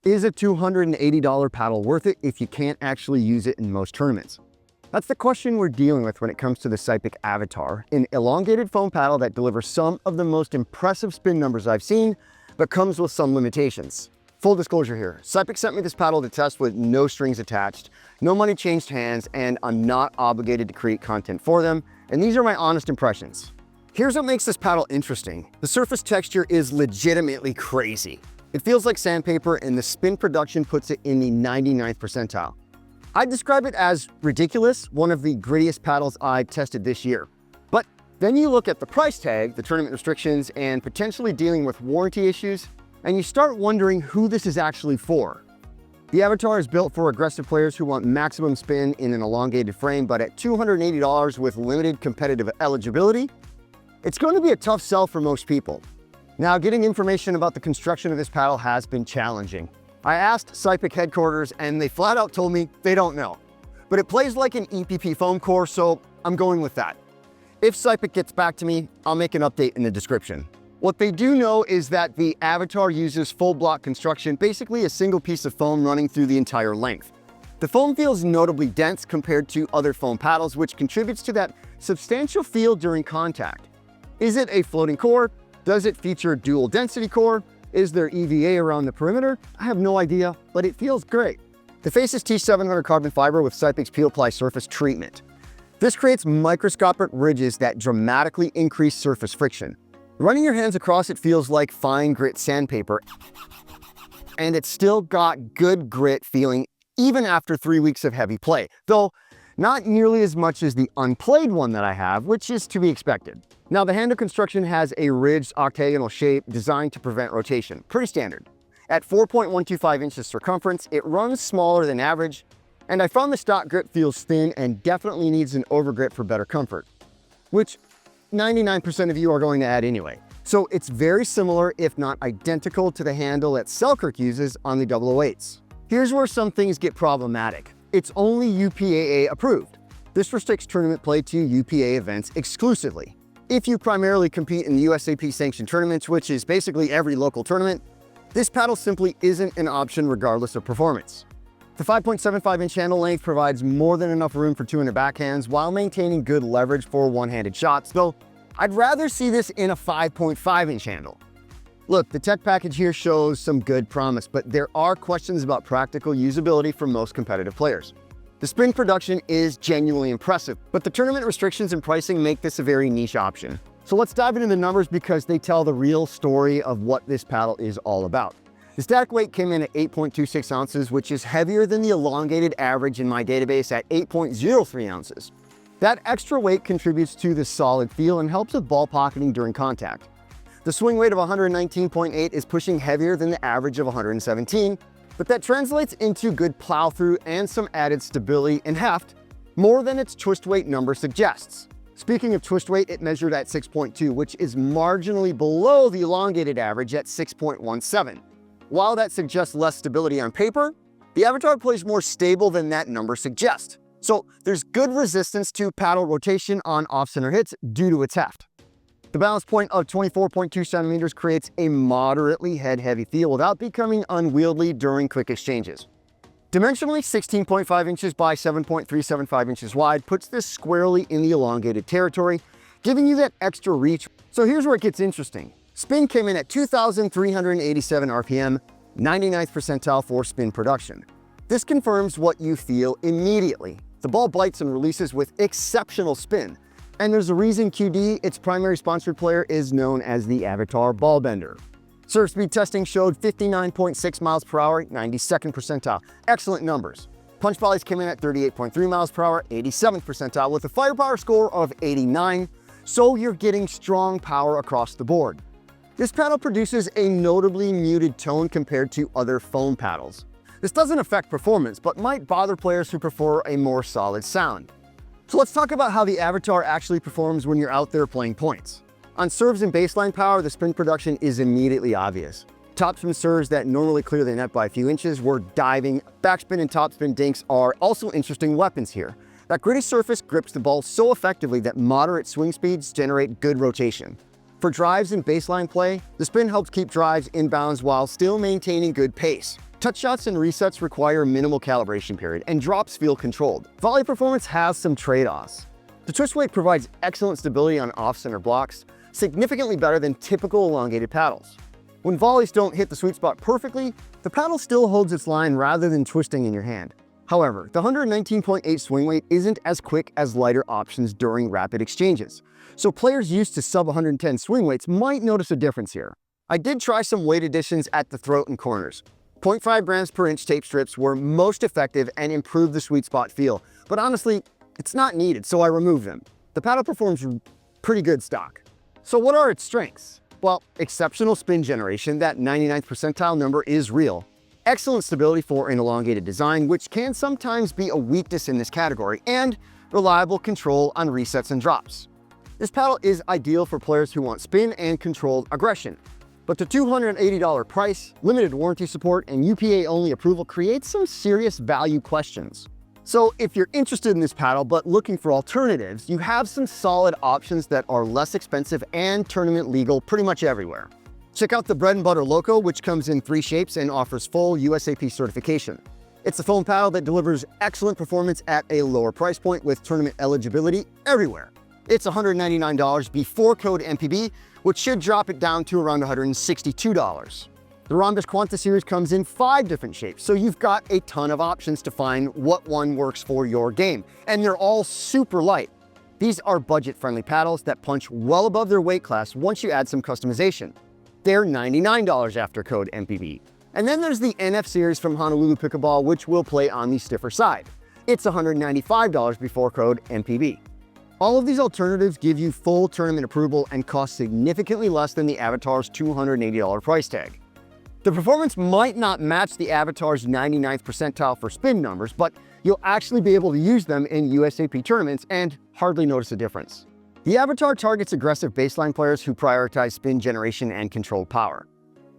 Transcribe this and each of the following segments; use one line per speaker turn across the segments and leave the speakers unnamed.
Is a $280 paddle worth it if you can't actually use it in most tournaments? That's the question we're dealing with when it comes to the Sypik Avatar, an elongated foam paddle that delivers some of the most impressive spin numbers I've seen, but comes with some limitations. Full disclosure here, Sypik sent me this paddle to test with no strings attached, no money changed hands, and I'm not obligated to create content for them, and these are my honest impressions. Here's what makes this paddle interesting. The surface texture is legitimately crazy. It feels like sandpaper, and the spin production puts it in the 99th percentile. I'd describe it as ridiculous, one of the grittiest paddles I've tested this year. But then you look at the price tag, the tournament restrictions, and potentially dealing with warranty issues, and you start wondering who this is actually for. The Avatar is built for aggressive players who want maximum spin in an elongated frame, but at $280 with limited competitive eligibility, it's going to be a tough sell for most people. Now, getting information about the construction of this paddle has been challenging. I asked Sypik headquarters and they flat out told me they don't know. But it plays like an EPP foam core, so I'm going with that. If Sypik gets back to me, I'll make an update in the description. What they do know is that the Avatar uses full block construction, basically a single piece of foam running through the entire length. The foam feels notably dense compared to other foam paddles, which contributes to that substantial feel during contact. Is it a floating core? Does it feature a dual density core? Is there EVA around the perimeter? I have no idea, but it feels great. The face is T700 carbon fiber with Sypik's Peel Ply surface treatment. This creates microscopic ridges that dramatically increase surface friction. Running your hands across it feels like fine grit sandpaper, and it's still got good grit feeling even after 3 weeks of heavy play, though not nearly as much as the unplayed one that I have, which is to be expected. Now, the handle construction has a ridged octagonal shape designed to prevent rotation, pretty standard. At 4.125 inches circumference, it runs smaller than average, and I found the stock grip feels thin and definitely needs an overgrip for better comfort, which 99% of you are going to add anyway. So it's very similar, if not identical, to the handle that Selkirk uses on the 008s. Here's where some things get problematic. It's only UPA-A approved. This restricts tournament play to UPA events exclusively. If you primarily compete in the USAP sanctioned tournaments, which is basically every local tournament, this paddle simply isn't an option regardless of performance. The 5.75-inch handle length provides more than enough room for 200 backhands while maintaining good leverage for one-handed shots, though I'd rather see this in a 5.5-inch handle. Look, the tech package here shows some good promise, but there are questions about practical usability for most competitive players. The spin production is genuinely impressive, but the tournament restrictions and pricing make this a very niche option. So let's dive into the numbers because they tell the real story of what this paddle is all about. The static weight came in at 8.26 ounces, which is heavier than the elongated average in my database at 8.03 ounces. That extra weight contributes to the solid feel and helps with ball pocketing during contact. The swing weight of 119.8 is pushing heavier than the average of 117, but that translates into good plow through and some added stability and heft, more than its twist weight number suggests. Speaking of twist weight, it measured at 6.2, which is marginally below the elongated average at 6.17. While that suggests less stability on paper, the Avatar plays more stable than that number suggests. So there's good resistance to paddle rotation on off-center hits due to its heft. The balance point of 24.2 centimeters creates a moderately head-heavy feel without becoming unwieldy during quick exchanges. Dimensionally, 16.5 inches by 7.375 inches wide puts this squarely in the elongated territory, giving you that extra reach. So here's where it gets interesting. Spin came in at 2,387 RPM, 99th percentile for spin production. This confirms what you feel immediately. The ball bites and releases with exceptional spin. And there's a reason QD, its primary sponsored player, is known as the Avatar ball bender. Serve speed testing showed 59.6 miles per hour, 92nd percentile. Excellent numbers. Punch volleys came in at 38.3 miles per hour, 87th percentile, with a firepower score of 89, so you're getting strong power across the board. This paddle produces a notably muted tone compared to other foam paddles. This doesn't affect performance, but might bother players who prefer a more solid sound. So let's talk about how the Avatar actually performs when you're out there playing points. On serves and baseline power, the spin production is immediately obvious. Topspin serves that normally clear the net by a few inches were diving. Backspin and topspin dinks are also interesting weapons here. That gritty surface grips the ball so effectively that moderate swing speeds generate good rotation. For drives and baseline play, the spin helps keep drives in bounds while still maintaining good pace. Touch shots and resets require a minimal calibration period, and drops feel controlled. Volley performance has some trade-offs. The twist weight provides excellent stability on off-center blocks, significantly better than typical elongated paddles. When volleys don't hit the sweet spot perfectly, the paddle still holds its line rather than twisting in your hand. However, the 119.8 swing weight isn't as quick as lighter options during rapid exchanges, so players used to sub 110 swing weights might notice a difference here. I did try some weight additions at the throat and corners. 0.5 grams per inch tape strips were most effective and improved the sweet spot feel, but honestly, it's not needed, so I removed them. The paddle performs pretty good stock. So what are its strengths? Well, exceptional spin generation, that 99th percentile number is real. Excellent stability for an elongated design, which can sometimes be a weakness in this category, and reliable control on resets and drops. This paddle is ideal for players who want spin and controlled aggression. But the $280 price, limited warranty support, and UPA-only approval creates some serious value questions. So if you're interested in this paddle but looking for alternatives, you have some solid options that are less expensive and tournament legal pretty much everywhere. Check out the Bread and Butter Loco, which comes in 3 shapes and offers full USAP certification. It's a foam paddle that delivers excellent performance at a lower price point with tournament eligibility everywhere. It's $199 before code MPB, which should drop it down to around $162. The Rhombus Quanta series comes in 5 different shapes, so you've got a ton of options to find what one works for your game, and they're all super light. These are budget-friendly paddles that punch well above their weight class once you add some customization. They're $99 after code MPB. And then there's the NF series from Honolulu Pickleball, which will play on the stiffer side. It's $195 before code MPB. All of these alternatives give you full tournament approval and cost significantly less than the Avatar's $280 price tag. The performance might not match the Avatar's 99th percentile for spin numbers, but you'll actually be able to use them in USAP tournaments and hardly notice a difference. The Avatar targets aggressive baseline players who prioritize spin generation and controlled power.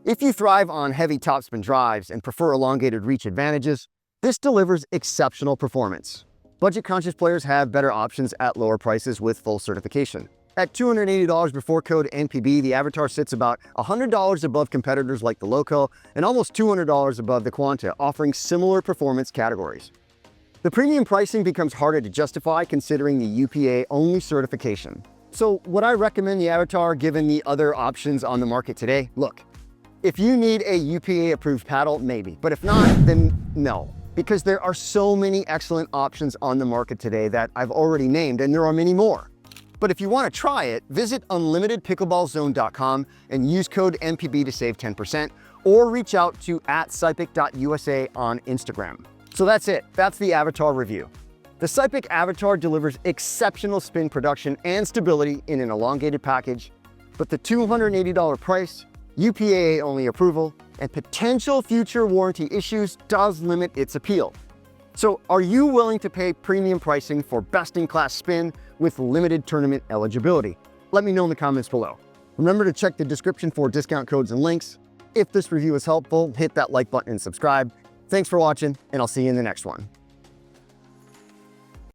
If you thrive on heavy topspin drives and prefer elongated reach advantages, this delivers exceptional performance. Budget-conscious players have better options at lower prices with full certification. At $280 before code NPB, the Avatar sits about $100 above competitors like the Loco and almost $200 above the Quanta, offering similar performance categories. The premium pricing becomes harder to justify considering the UPA-only certification. So would I recommend the Avatar given the other options on the market today? Look, if you need a UPA-approved paddle, maybe, but if not, then no. Because there are so many excellent options on the market today that I've already named, and there are many more. But if you want to try it, visit unlimitedpickleballzone.com and use code MPB to save 10%, or reach out to @sypik.usa on Instagram. So that's it. That's the Avatar review. The Sypik Avatar delivers exceptional spin production and stability in an elongated package, but the $280 price, UPA-only approval, and potential future warranty issues does limit its appeal. So are you willing to pay premium pricing for best-in-class spin with limited tournament eligibility? Let me know in the comments below. Remember to check the description for discount codes and links. If this review was helpful, hit that like button and subscribe. Thanks for watching, and I'll see you in the next one.